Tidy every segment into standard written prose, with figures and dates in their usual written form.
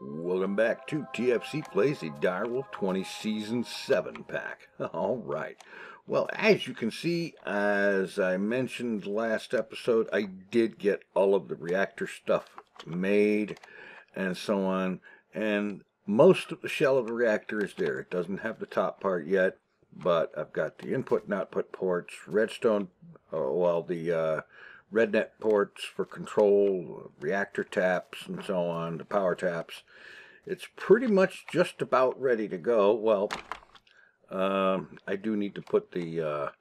Welcome back to TFC Plays a Direwolf20 Season 7 pack. Alright, well, as you can see, as I mentioned last episode, I did get all of the reactor stuff made and so on, and most of the shell of the reactor is there. It doesn't have the top part yet, but I've got the input and output ports, redstone, the red net ports for control, reactor taps, and so on, the power taps. It's pretty much just about ready to go. Well, I do need to put the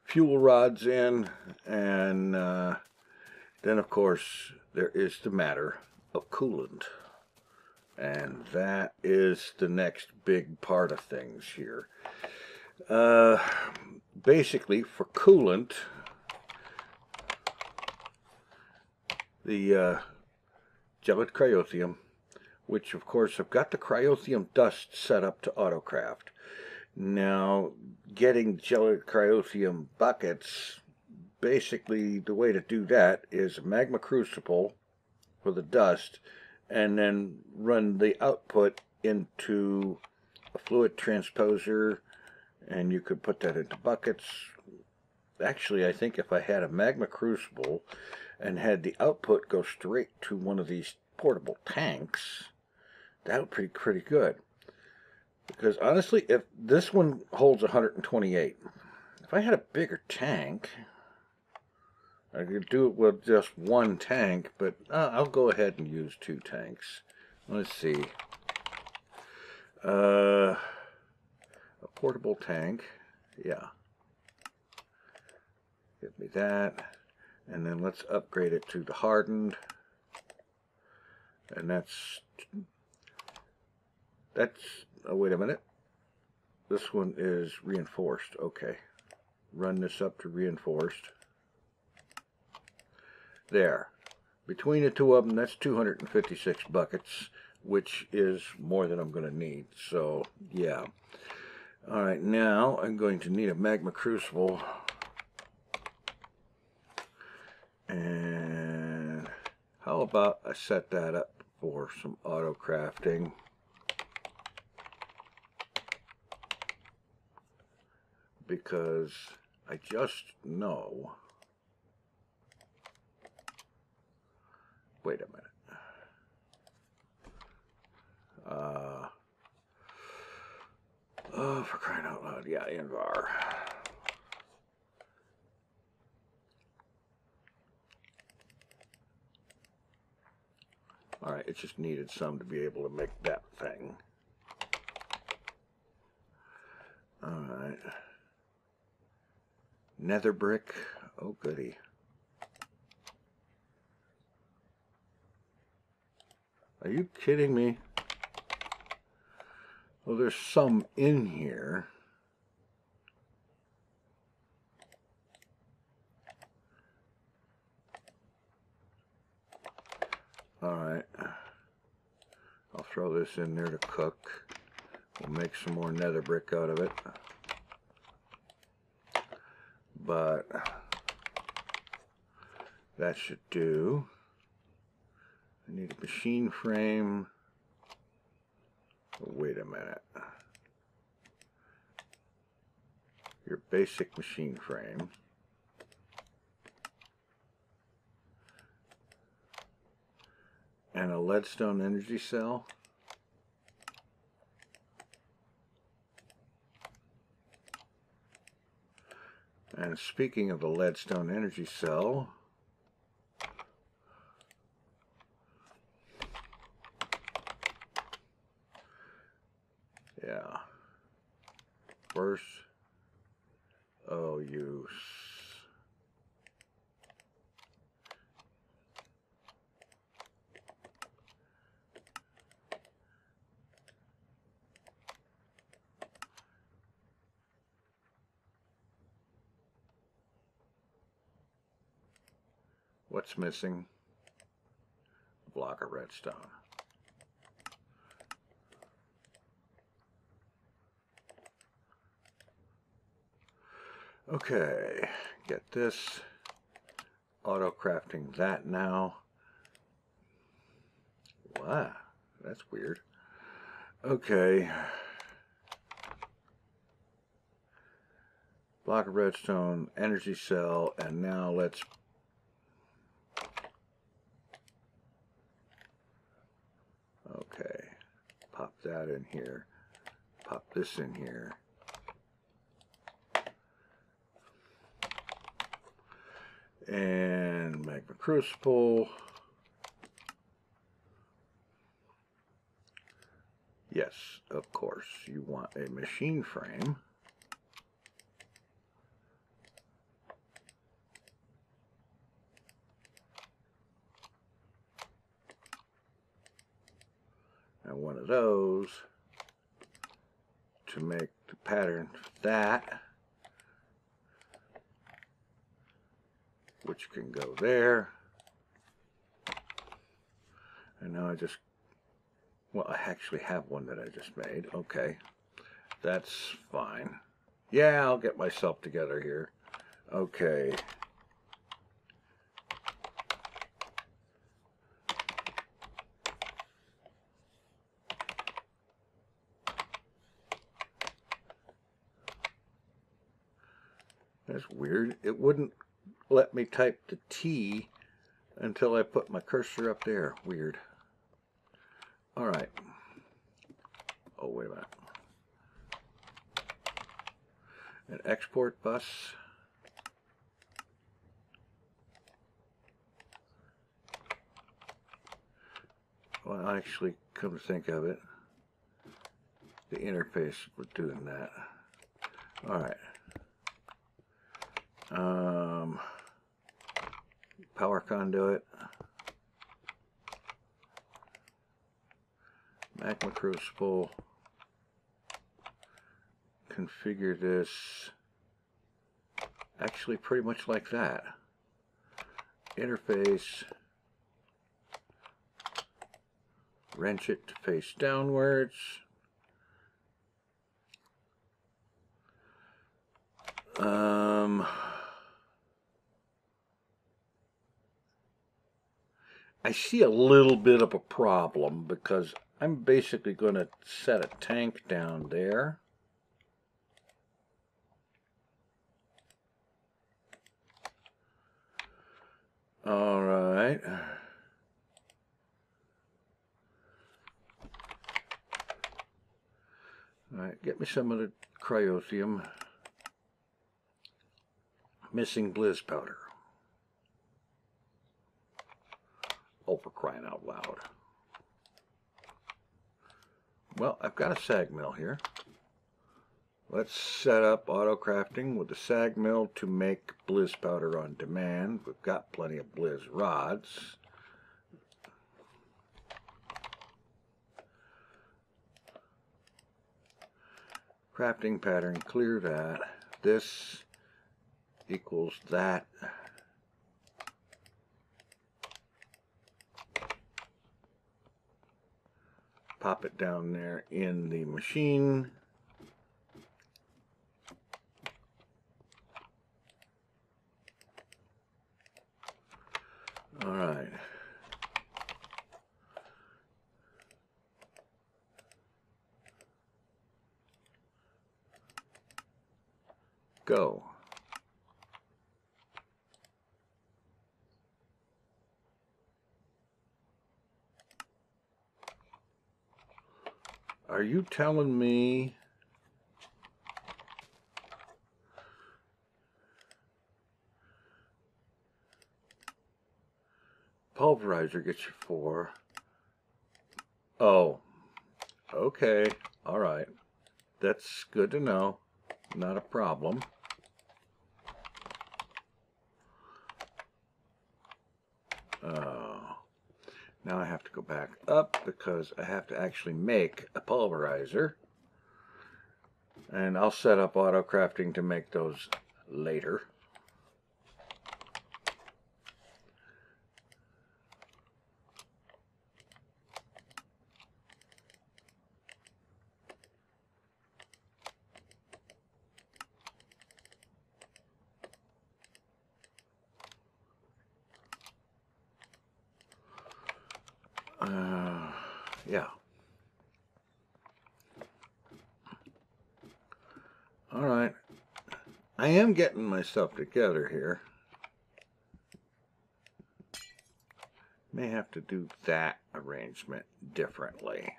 fuel rods in, and then, of course, there is the matter of coolant. And that is the next big part of things here. Basically, for coolant, the gelid cryothium, which of course I've got the cryothium dust set up to autocraft. Now, getting gelid cryothium buckets, basically the way to do that is a magma crucible for the dust, and then run the output into a fluid transposer, and you could put that into buckets. Actually, I think if I had a magma crucible and had the output go straight to one of these portable tanks, that would be pretty good. Because honestly, if this one holds 128, if I had a bigger tank, I could do it with just one tank, but I'll go ahead and use 2 tanks. Let's see. A portable tank, yeah. Give me that. And then let's upgrade it to the hardened. And that's oh, wait a minute. This one is reinforced. Okay. Run this up to reinforced. There. Between the two of them, that's 256 buckets, which is more than I'm going to need. So, yeah. Alright, now I'm going to need a magma crucible. And how about I set that up for some auto crafting? Because I just know. Wait a minute. Oh, for crying out loud. Yeah, Invar. Alright, it just needed some to be able to make that thing. Alright. Nether brick. Oh, goody. Are you kidding me? Well, there's some in here. Alright. I'll throw this in there to cook. We'll make some more nether brick out of it. But that should do. I need a machine frame. Oh, wait a minute. Your basic machine frame. And a leadstone energy cell. And speaking of the leadstone energy cell, yeah. First, use. What's missing? A block of redstone. Okay, get this. Auto crafting that now. Wow, That's weird. Okay. Block of redstone, energy cell, and now let's pop that in here. Pop this in here. And magma crucible. Yes, of course, you want a machine frame. And one of those to make the pattern for that, which can go there. And now I just, well, I actually have one that I just made. Okay, that's fine. Yeah, I'll get myself together here. Okay. That's weird. It wouldn't let me type the T until I put my cursor up there. Weird. All right. Oh, wait a minute. An export bus. Well, actually, come to think of it, the interface was doing that. All right. Power conduit, magma crucible, configure this actually pretty much like that. Interface, wrench it to face downwards. I see a little bit of a problem because I'm basically going to set a tank down there. All right. All right, get me some of the cryothium. Missing blizz powder. Oh, for crying out loud. Well, I've got a sag mill here. Let's set up auto crafting with the sag mill to make blizz powder on demand. We've got plenty of blizz rods. Crafting pattern, clear that. This equals that. Pop it down there in the machine. All right. Go. Are you telling me pulverizer gets you 4? Oh, okay, all right. That's good to know. Not a problem. Now I have to go back up because I have to actually make a pulverizer. And I'll set up auto crafting to make those later. Yeah. Alright. I am getting myself together here. May have to do that arrangement differently.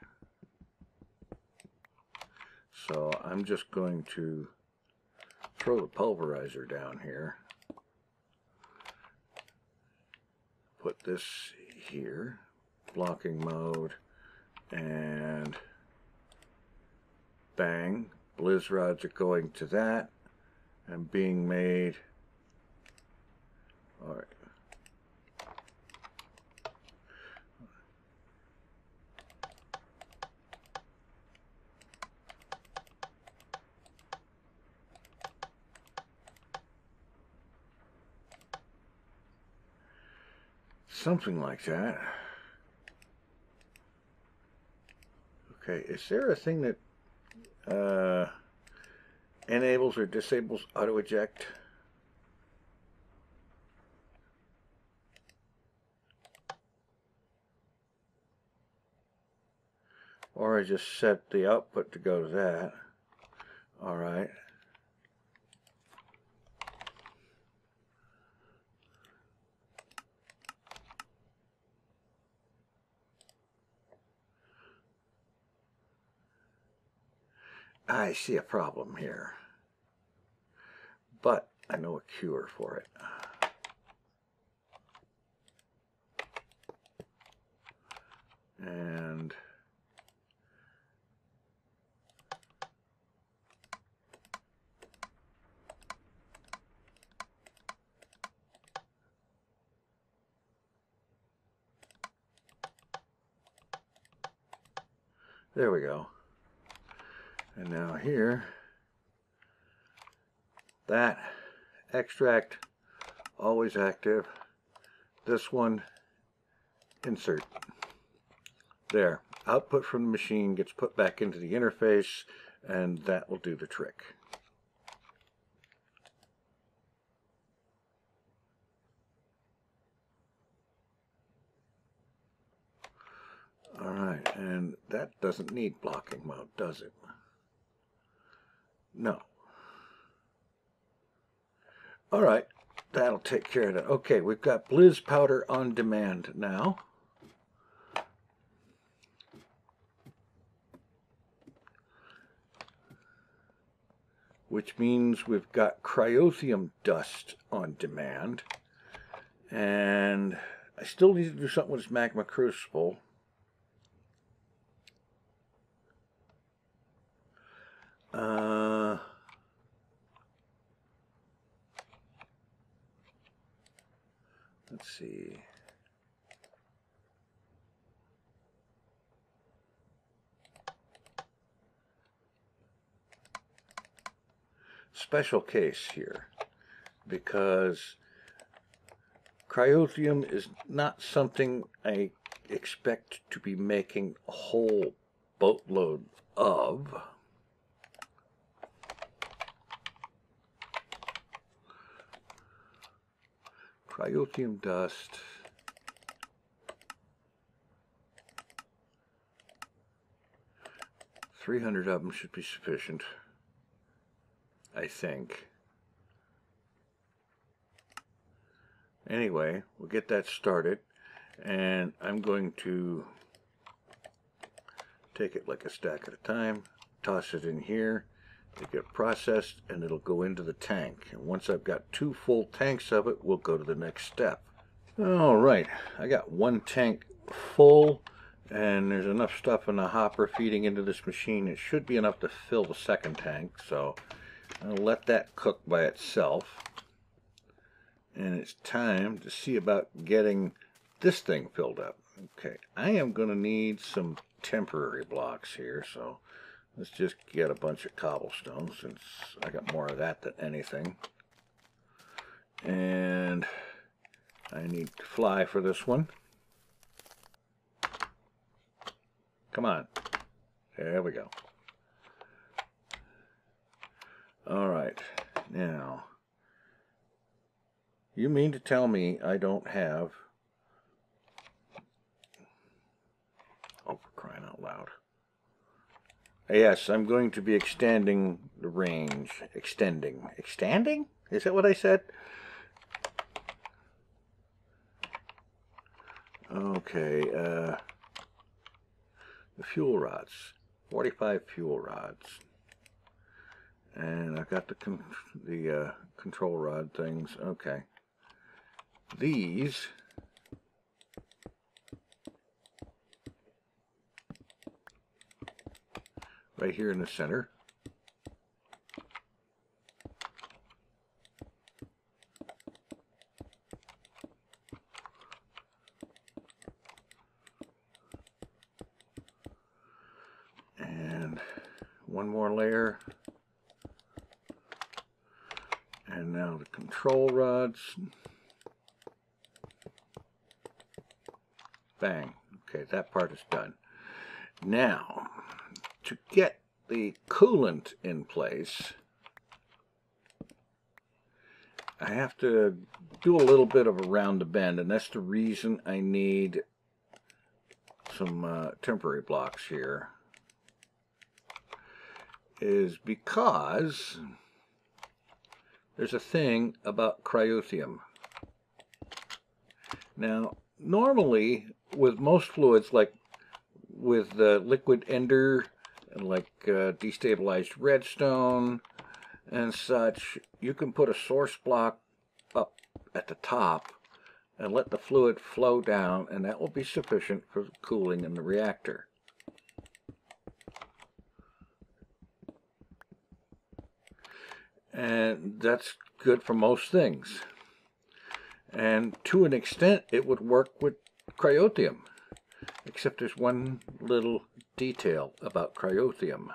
So I'm just going to throw the pulverizer down here. Put this here, blocking mode, and bang, blizz rods are going to that and being made. All right. Something like that. Okay, is there a thing that enables or disables auto eject? Or I just set the output to go to that. All right. I see a problem here, but I know a cure for it. And there we go. And now here, that extract, always active. This one, insert. There, output from the machine gets put back into the interface, and that will do the trick. All right, and that doesn't need blocking mode, does it? No. All right, that'll take care of that. Okay, we've got Blizz powder on demand now. Which means we've got cryothium dust on demand. And I still need to do something with this magma crucible. Let's see. Special case here, because cryothium is not something I expect to be making a whole boatload of. Cryothium dust. $300 of them should be sufficient, I think. Anyway, we'll get that started, and I'm going to take it like a stack at a time, toss it in here, it'll get processed, and it'll go into the tank. And once I've got 2 full tanks of it, we'll go to the next step. All right, I got 1 tank full, and there's enough stuff in the hopper feeding into this machine. It should be enough to fill the 2nd tank, so I'll let that cook by itself. And it's time to see about getting this thing filled up. Okay, I am going to need some temporary blocks here, so let's just get a bunch of cobblestone, since I got more of that than anything. And I need to fly for this one. Come on. There we go. All right, now, you mean to tell me I don't have, oh, for crying Yes, I'm going to be extending the range. Extending? Is that what I said? Okay, the fuel rods. 45 fuel rods. And I've got the control rod things. Okay. These right here in the center. And one more layer. And now the control rods. Bang. Okay, that part is done. Now, to get the coolant in place, I have to do a little bit of a round the bend, and that's the reason I need some temporary blocks here, is because there's a thing about cryothium. Now, normally with most fluids, like with the liquid ender, like destabilized redstone and such, you can put a source block up at the top and let the fluid flow down, and that will be sufficient for cooling in the reactor. And that's good for most things. And to an extent, it would work with cryothium. Except there's one little detail about cryothium.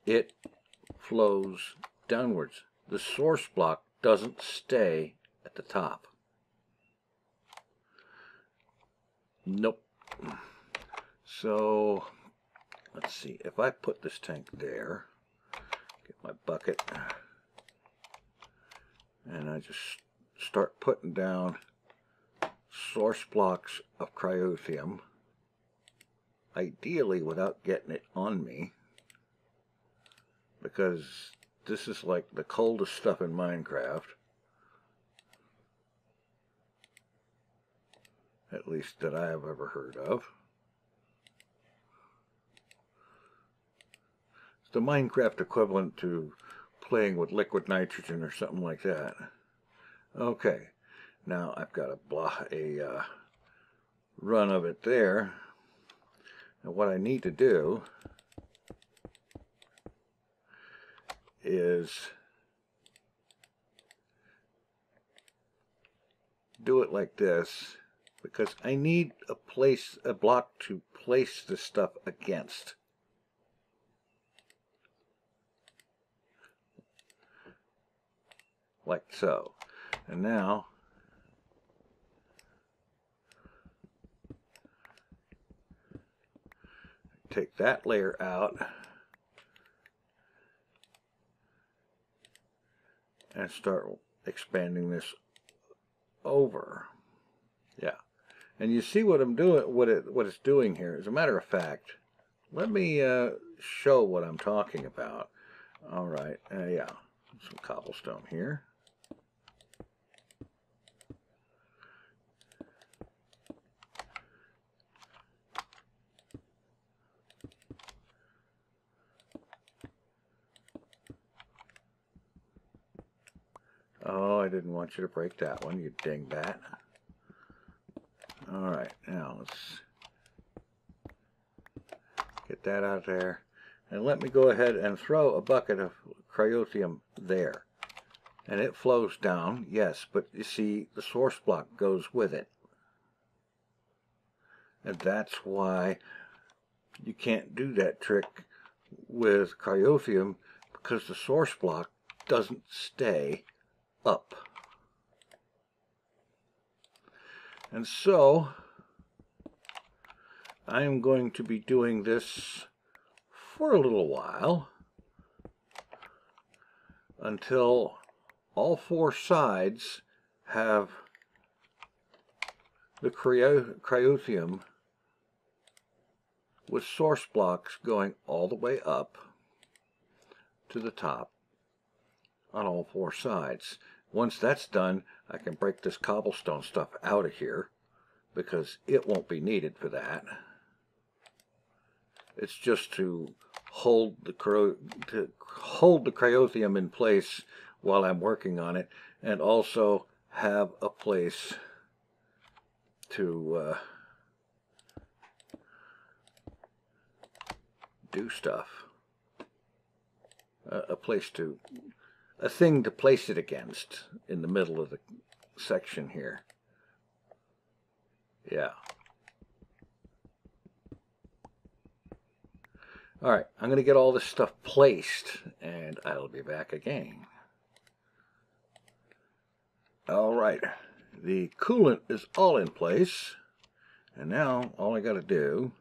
It flows downwards. The source block doesn't stay at the top. Nope. So, let's see. If I put this tank there, get my bucket, and I just start putting down source blocks of cryothium, ideally without getting it on me, because this is like the coldest stuff in Minecraft, at least that I have ever heard of. It's the Minecraft equivalent to playing with liquid nitrogen or something like that. Okay. Now I've got a run of it there, and what I need to do is do it like this, because I need a block to place this stuff against. Like so. And now take that layer out and start expanding this over. Yeah. And you see what I'm doing, what it's doing here. As a matter of fact, let me show what I'm talking about. All right. Yeah. Some cobblestone here. Oh, I didn't want you to break that one, you dingbat. Alright, now let's get that out there. And let me go ahead and throw a bucket of cryothium there. And it flows down, yes, but you see, the source block goes with it. And that's why you can't do that trick with cryothium, because the source block doesn't stay up. And so I'm going to be doing this for a little while until all four sides have the cryothium with source blocks going all the way up to the top on all four sides. Once that's done, I can break this cobblestone stuff out of here because it won't be needed for that. It's just to hold the cryothium in place while I'm working on it, and also have a place to do stuff. A thing to place it against in the middle of the section here. Yeah. Alright, I'm going to get all this stuff placed, and I'll be back again. Alright, the coolant is all in place, and now all I got to do,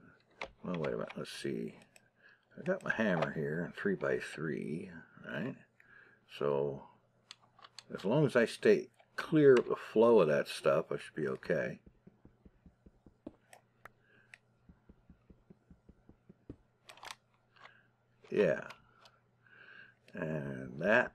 well, wait a minute, let's see. I got my hammer here, 3x3, right? So, as long as I stay clear of the flow of that stuff, I should be okay. Yeah. And that.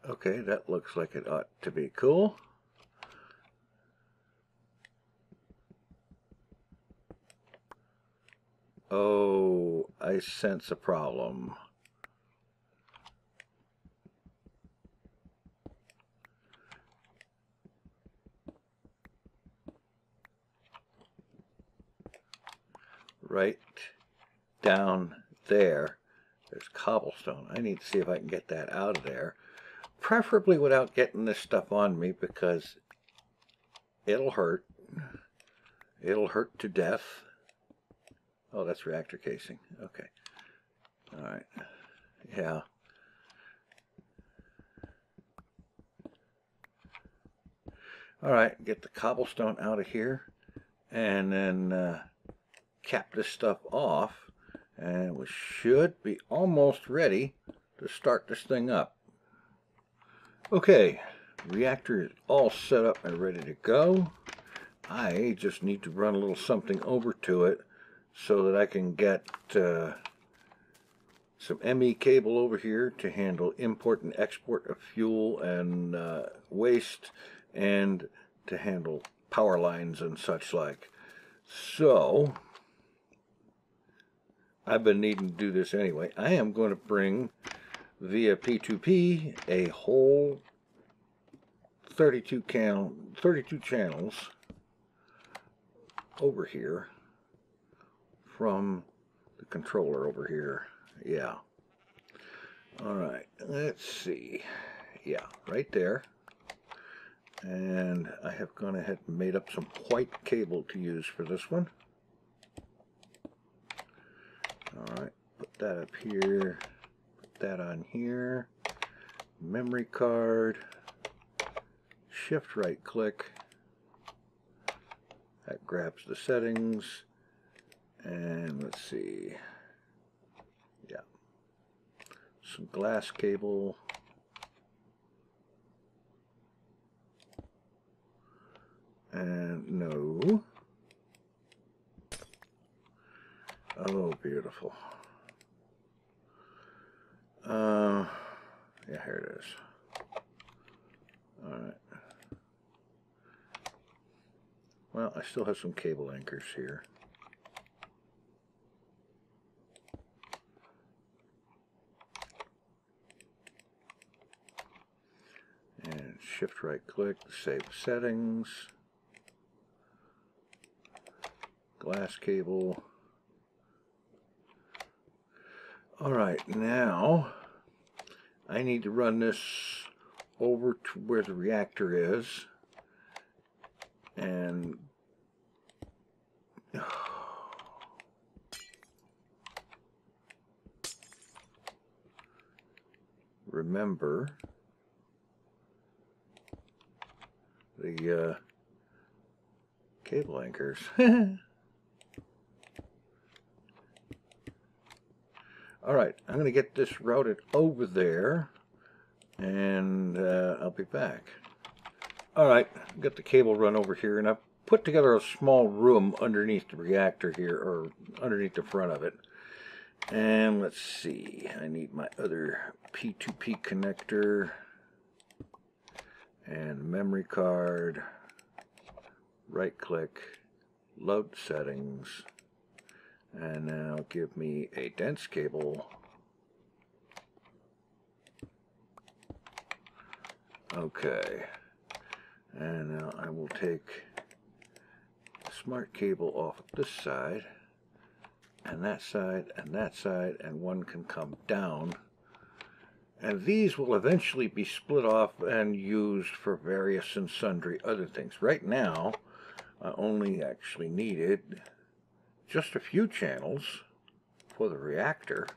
Okay, that looks like it ought to be cool. Oh, I sense a problem. Right down there's cobblestone. I need to see if I can get that out of there. Preferably without getting this stuff on me, because it'll hurt. It'll hurt to death. Oh, that's reactor casing. Okay. Alright. Yeah. Alright, get the cobblestone out of here, and then cap this stuff off, and we should be almost ready to start this thing up. Okay, reactor is all set up and ready to go. I just need to run a little something over to it so that I can get some ME cable over here to handle import and export of fuel and waste, and to handle power lines and such like. So I've been needing to do this anyway. I am going to bring via P2P a whole 32 channels over here from the controller over here. Yeah. Alright, let's see. Yeah, right there. And I have gone ahead and made up some white cable to use for this one. Alright, put that up here. Put that on here. Memory card. Shift right click. That grabs the settings. And let's see. Yeah. Some glass cable. And no. Oh, beautiful. Yeah, here it is. Alright. Well, I still have some cable anchors here. And shift right click to save settings. Glass cable. Alright, now I need to run this over to where the reactor is, and remember the cable anchors. Alright, I'm going to get this routed over there, and I'll be back. Alright, got the cable run over here, and I've put together a small room underneath the reactor here, or underneath the front of it. And let's see, I need my other P2P connector, and memory card, right click, load settings, and now give me a dense cable. Okay, and now I will take the smart cable off of this side, and that side, and one can come down. And these will eventually be split off and used for various and sundry other things. Right now, I only actually needed just a few channels for the reactor.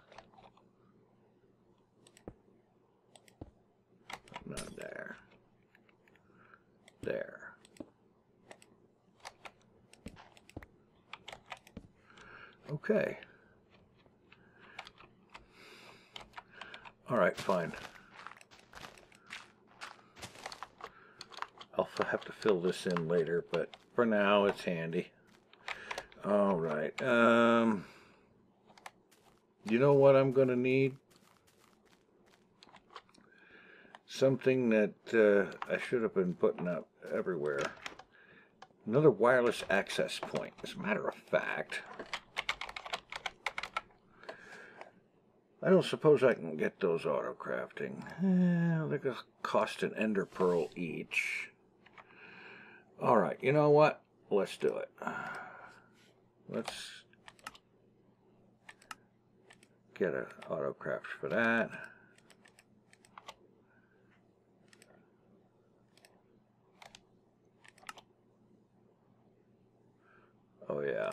Not there. There. Okay. Alright, fine. I'll have to fill this in later, but for now it's handy. Alright, you know what I'm going to need? Something that I should have been putting up everywhere. Another wireless access point. As a matter of fact, I don't suppose I can get those auto-crafting. They're going to cost an ender pearl each. Alright, you know what? Let's do it. Let's get an auto-craft for that. Oh yeah.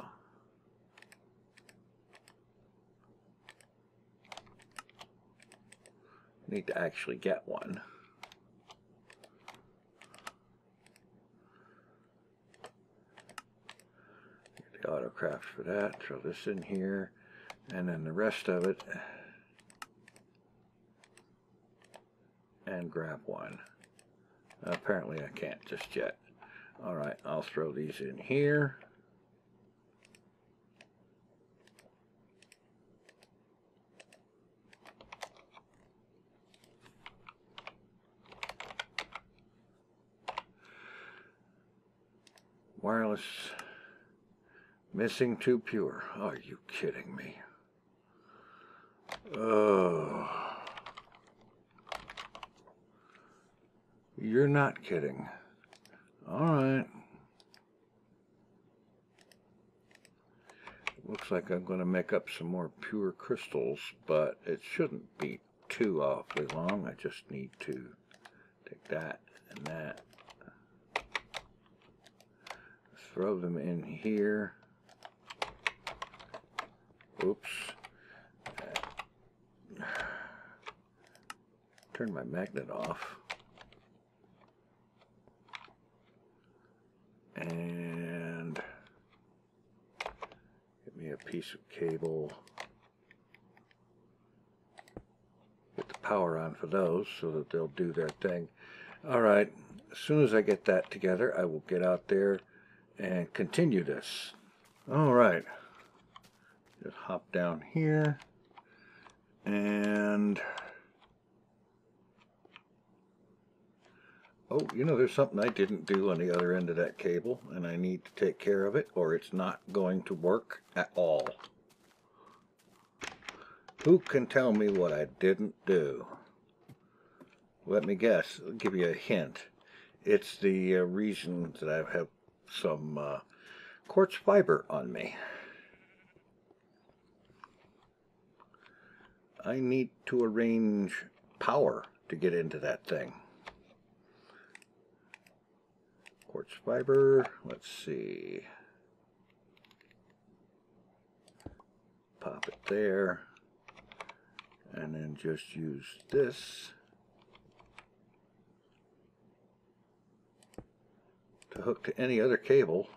Need to actually get one. Get the autocraft for that. Throw this in here, and then the rest of it, and grab one. Apparently I can't just yet. Alright, I'll throw these in here. Wireless missing too pure. Are you kidding me? Oh, you're not kidding. All right. Looks like I'm going to make up some more pure crystals, but it shouldn't be too awfully long. I just need to take that and that. Throw them in here. Oops. Turn my magnet off. And get me a piece of cable. Get the power on for those so that they'll do their thing. Alright, as soon as I get that together, I will get out there and continue this. Alright, just hop down here, and oh, you know, there's something I didn't do on the other end of that cable, and I need to take care of it, or it's not going to work at all. Who can tell me what I didn't do? Let me guess. I'll give you a hint. It's the reason that I have some quartz fiber on me. I need to arrange power to get into that thing. Quartz fiber, let's see. Pop it there, and then just use this to hook to any other cable,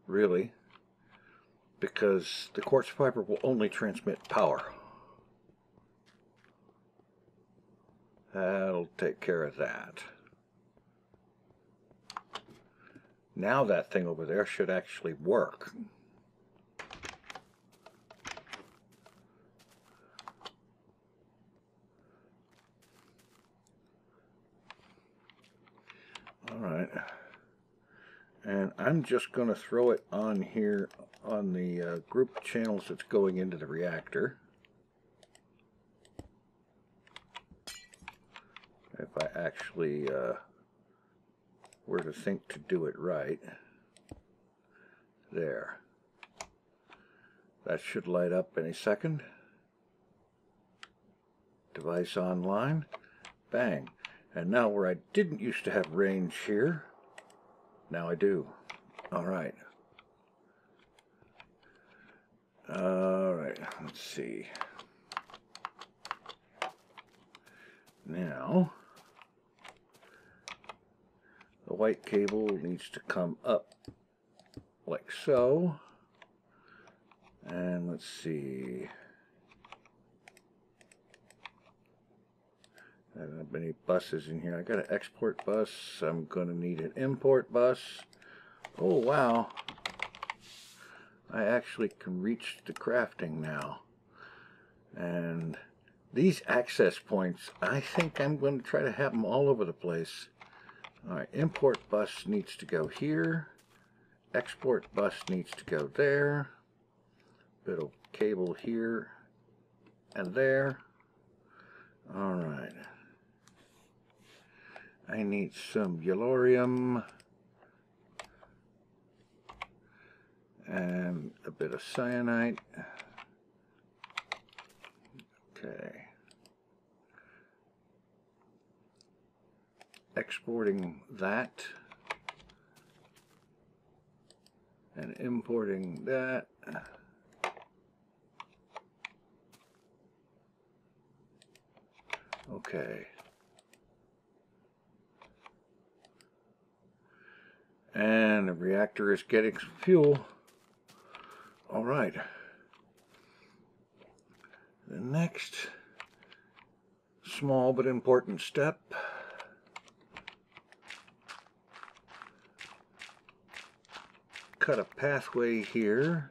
really, because the quartz fiber will only transmit power. That'll take care of that. Now that thing over there should actually work. Alright. And I'm just going to throw it on here on the group channels that's going into the reactor. If I actually were to think to do it right. There. That should light up any second. Device online. Bang. And now where I didn't used to have range here, now I do. Alright. Alright, let's see. Now, the white cable needs to come up like so. And let's see. I don't have any buses in here. I got an export bus. I'm going to need an import bus. Oh, wow. I actually can reach the crafting now. And these access points, I think I'm going to try to have them all over the place. Alright, import bus needs to go here. Export bus needs to go there. Bit of cable here and there. Alright. I need some Yellorium and a bit of cyanite. Okay. Exporting that and importing that. Okay. And the reactor is getting some fuel. All right. The next small but important step. Cut a pathway here,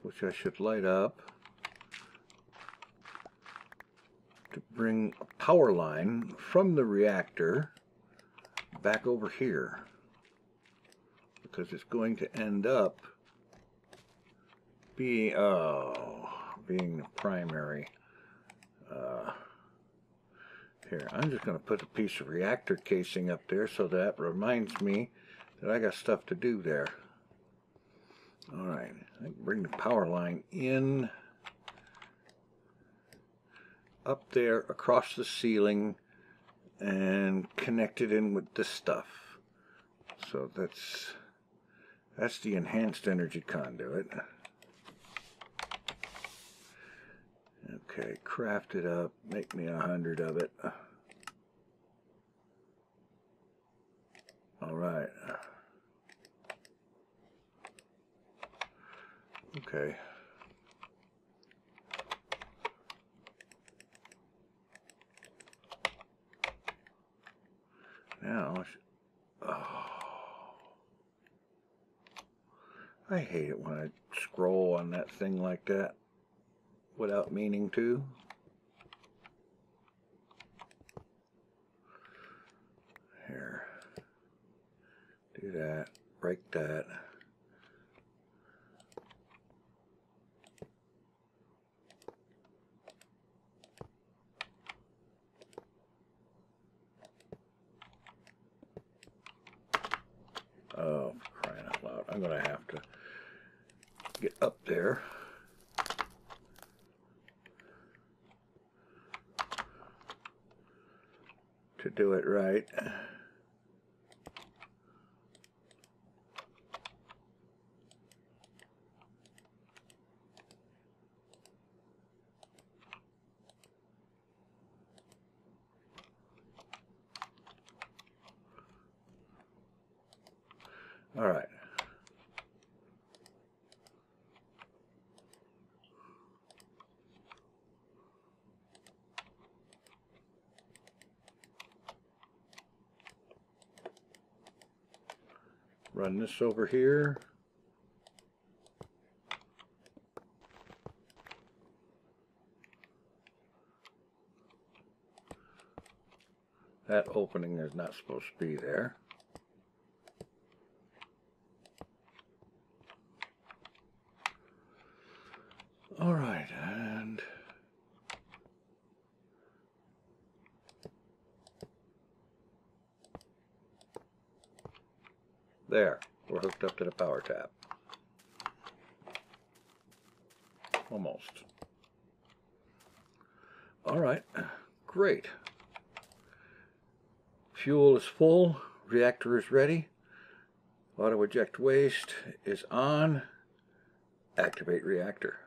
which I should light up, to bring a power line from the reactor back over here, because it's going to end up being the primary. Here, I'm just going to put a piece of reactor casing up there so that reminds me that I got stuff to do there. Alright, I can bring the power line in, up there across the ceiling, and connect it in with this stuff. So that's the enhanced energy conduit. Okay, craft it up, make me 100 of it. Alright. Okay. Now, I hate it when I scroll on that thing like that without meaning to. Here. Do that. Break that. Oh, for crying out loud. I'm going to have to get up there. To do it right. All right. run this over here. That opening is not supposed to be there. All right, and there, we're hooked up to the power tap. Almost. All right, great. Fuel is full, reactor is ready, auto eject waste is on, activate reactor.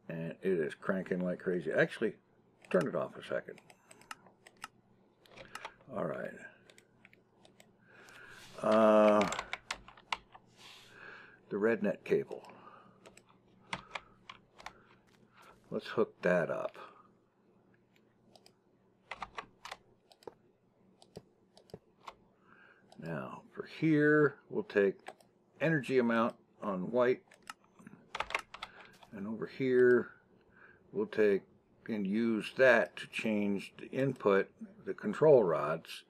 And it is cranking like crazy. Actually, turn it off a second. All right. The red net cable. Let's hook that up. Now, for here, we'll take energy amount on white. And over here, we'll take and use that to change the input, the control rods.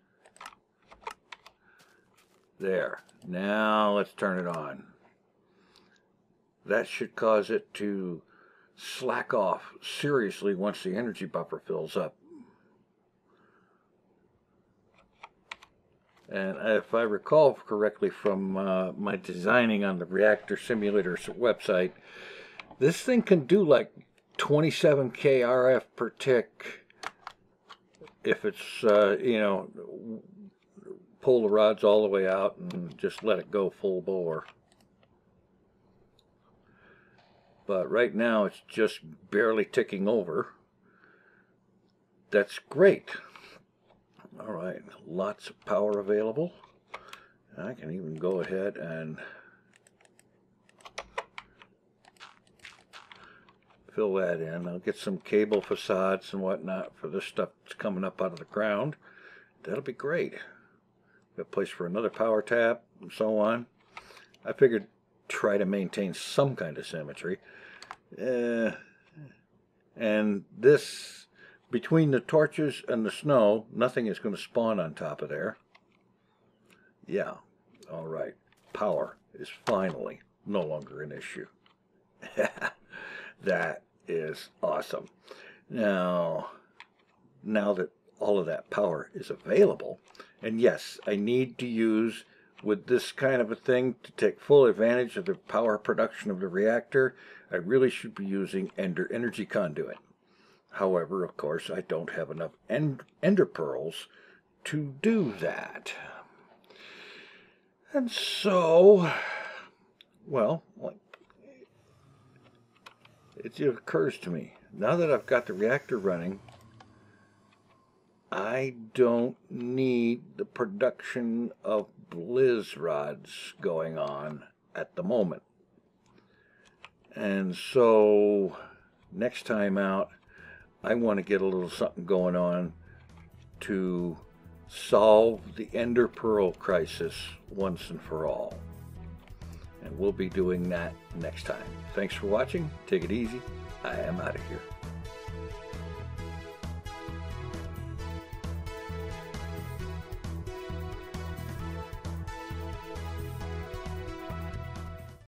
There. Now let's turn it on. That should cause it to slack off seriously once the energy buffer fills up. And if I recall correctly from my designing on the Reactor Simulator's website, this thing can do like 27K RF per tick if it's, you know, pull the rods all the way out and just let it go full bore. But right now it's just barely ticking over. That's great. All right, lots of power available. I can even go ahead and fill that in. I'll get some cable facades and whatnot for this stuff that's coming up out of the ground. That'll be great. Got a place for another power tap and so on. I figured try to maintain some kind of symmetry. And this, between the torches and the snow, nothing is going to spawn on top of there. Yeah, all right. Power is finally no longer an issue. That is awesome. Now that all of that power is available, and yes, I need to use, with this kind of a thing, to take full advantage of the power production of the reactor, I really should be using Ender energy conduit. However, of course, I don't have enough Ender pearls to do that. And so, well, it occurs to me, now that I've got the reactor running, I don't need the production of Blizz rods going on at the moment. And so, next time out, I want to get a little something going on to solve the Ender Pearl crisis once and for all. And we'll be doing that next time. Thanks for watching. Take it easy. I am out of here.